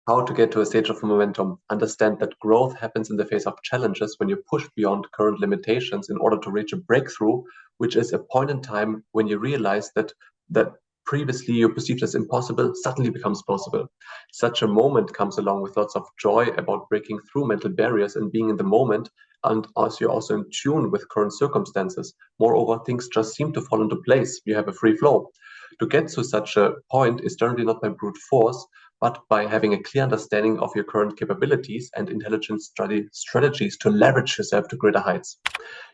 How to get to a stage of momentum. Understand that growth happens in the face of challenges when you push beyond current limitations in order to reach a breakthrough, which is a point in time when you realize that previously you perceived as impossible suddenly becomes possible. Such a moment comes along with lots of joy about breaking through mental barriers and being in the moment, and as you're also in tune with current circumstances. Moreover, things just seem to fall into place. You have a free flow. To get to such a point is generally not by brute force, but by having a clear understanding of your current capabilities and intelligent strategies to leverage yourself to greater heights.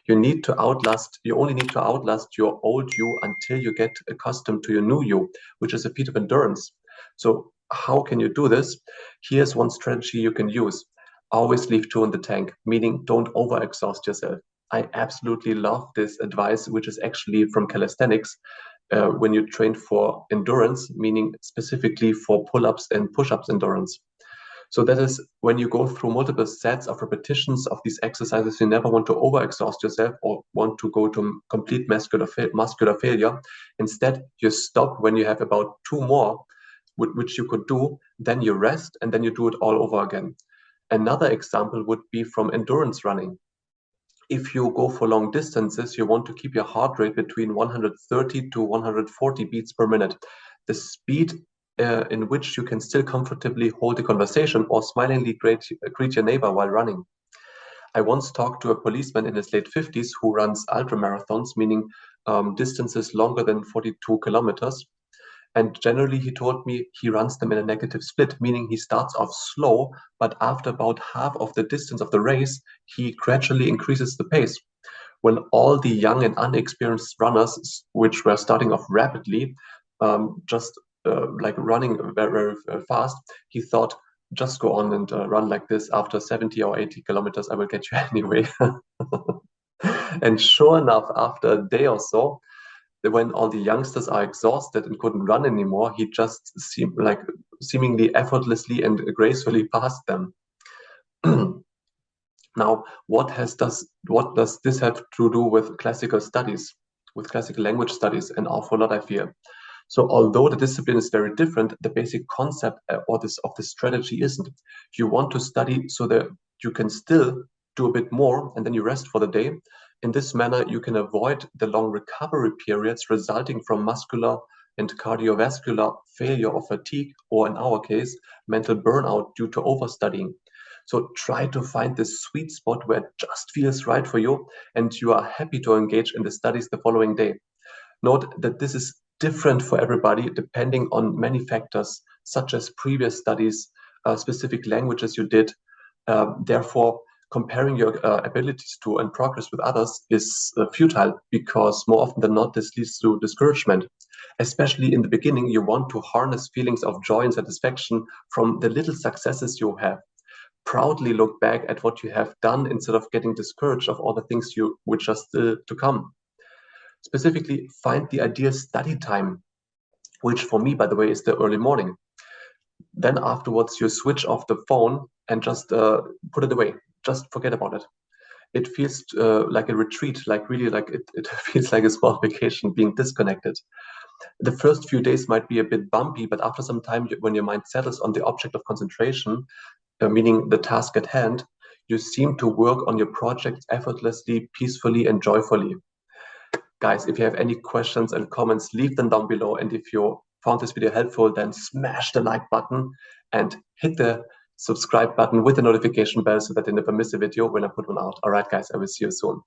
You only need to outlast your old you until you get accustomed to your new you, which is a feat of endurance. So how can you do this? Here's one strategy you can use. Always leave two in the tank, meaning don't overexhaust yourself. I absolutely love this advice, which is actually from calisthenics. When you train for endurance, meaning specifically for pull-ups and push-ups endurance. So that is when you go through multiple sets of repetitions of these exercises, you never want to overexhaust yourself or want to go to complete muscular failure. Instead, you stop when you have about two more, which you could do, then you rest, and then you do it all over again. Another example would be from endurance running. If you go for long distances, you want to keep your heart rate between 130 to 140 beats per minute. The speed in which you can still comfortably hold a conversation or smilingly greet your neighbor while running. I once talked to a policeman in his late 50s who runs ultra marathons, meaning distances longer than 42 kilometers. And generally, he told me he runs them in a negative split, meaning he starts off slow, but after about half of the distance of the race, he gradually increases the pace. When all the young and unexperienced runners, which were starting off rapidly, just like running very, very fast, he thought, just go on and run like this. After 70 or 80 kilometers, I will get you anyway. And sure enough, after a day or so, when all the youngsters are exhausted and couldn't run anymore, he just seemingly effortlessly and gracefully passed them. Now, what does this have to do with classical studies, with classical language studies? An awful lot, I feel. So, although the discipline is very different, the basic concept of the strategy isn't. You want to study so that you can still do a bit more, and then you rest for the day. In this manner, you can avoid the long recovery periods resulting from muscular and cardiovascular failure or fatigue, or in our case, mental burnout due to overstudying. So try to find this sweet spot where it just feels right for you and you are happy to engage in the studies the following day. Note that this is different for everybody depending on many factors, such as previous studies, specific languages you did. Therefore, comparing your abilities to and progress with others is futile because more often than not, this leads to discouragement. Especially in the beginning, you want to harness feelings of joy and satisfaction from the little successes you have. Proudly look back at what you have done instead of getting discouraged of all the things which are still to come. Specifically, find the ideal study time, which for me, by the way, is the early morning. Then afterwards, you switch off the phone and just put it away. Just forget about it. It feels like a retreat, like really like it feels like a small vacation being disconnected. The first few days might be a bit bumpy, but after some time, when your mind settles on the object of concentration, meaning the task at hand, you seem to work on your project effortlessly, peacefully, and joyfully. Guys, if you have any questions and comments, leave them down below. And if you found this video helpful, then smash the like button and hit the subscribe button with the notification bell so that you never miss a video when I put one out. All right, guys, I will see you soon.